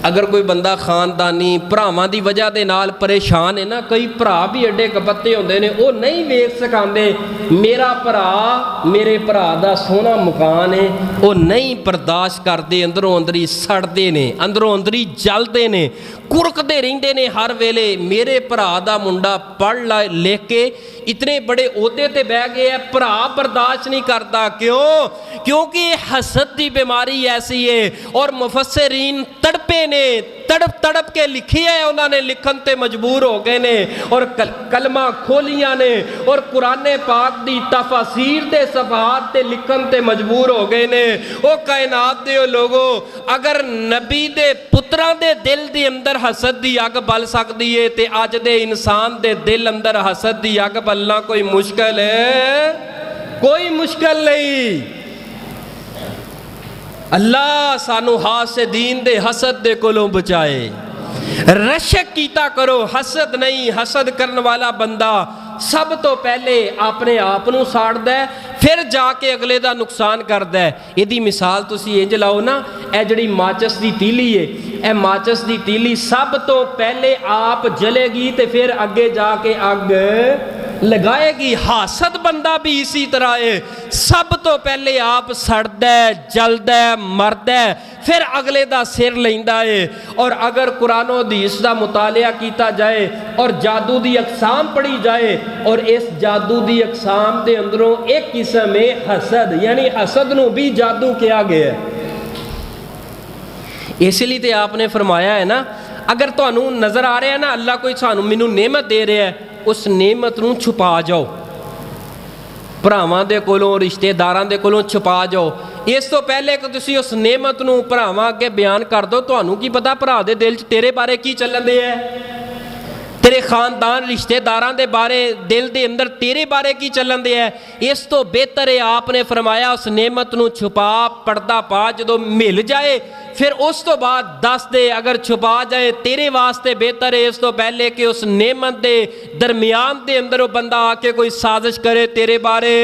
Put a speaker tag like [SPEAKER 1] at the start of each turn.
[SPEAKER 1] अगर कोई बंदा खानदानी भरावां दी वजह दे नाल परेशान है ना, कई भरा भी एडे कपत्ते होंदे ने, वो नहीं वेख सकांदे मेरा भरा मेरे भरा दा सोहना मकान है, वो नहीं बर्दाश्त करते, अंदरों अंदरी सड़ते ने, अंदरों अंदरी जलते ने, कुरकते रहिंदे ने हर वेले। मेरे भरा दा मुंडा पढ़ लिख के इतने बड़े ओहदे ते बह गए है, भरा बर्दाश्त नहीं करता। क्यों? क्योंकि हसद की बीमारी ऐसी है। और मुफस्सिरीन तड़पे ने, तड़प तड़प के लिखी है, उन्होंने लिखन ते मजबूर हो गए ने, और कलमा खोलिया ने, और कुराने पाक दी तफसीर ते सफात ते लिखन ते मजबूर हो गए ने। ओ कायनात दे लोगो, अगर नबी दे पुत्रां दे दिल दे अंदर हसद दी अग बल सकदी है, ते अज दे इंसान दे दिल अंदर हसद दी अग बलना कोई मुश्किल है? कोई मुश्किल नहीं। अल्लाह सानू हासिदीन दे हसद दे कोलों बचाए। रशक कीता करो, हसद नहीं। हसद करने वाला बंदा सब तो पहले अपने आप नूं साड़दा है, फिर जाके अगले दा नुकसान करदा है। इहदी मिसाल तुसीं इंज लाओ ना, ए जिहड़ी माचिस दी तीली है, ए माचिस दी तीली सब तो पहले आप जलेगी ते फिर अगे जाके अग लगाएगी। हासद बंदा भी इसी तरह है, सब तो पहले आप सड़दा है, जलदा है, मरदा है, फिर अगले दा सिर लैंदा है। और अगर कुरान और हदीस दा मुतालिया किया जाए और जादू दी अकसाम पढ़ी जाए, और इस जादू दी अकसाम के अंदरों एक किस्म है हसद, यानी हसद नूं भी जादू किया गया है। इसलिए तो आपने फरमाया है ना, अगर तुहानू नज़र आ रहा है ना अल्लाह कोई सानू मैनू नेमत दे रहा है, उस नेमत नूं छुपा जाओ, भरावां दे कोलों रिश्तेदारां दे कोलों छुपा जाओ। इस तो पहले कि तुसीं उस नेमत नूं भरावां अगे बयान कर दो, तुहानू की पता भरा दे दिल च तेरे बारे की चलन दे है, तेरे खानदान रिश्तेदारां दे बारे दिल दे अंदर तेरे बारे की चलन दे है। इस तो बेहतर है आपने फरमाया उस नेमत नूं छुपा, पर्दा पा, जदों मिल जाए फिर उस तो बाद दस दे। अगर छुपा जाए तेरे वास्ते बेहतर है इस तो पहले कि उस नेमत दे दरमियान दे अंदर वो बंदा आके कोई साजिश करे तेरे बारे।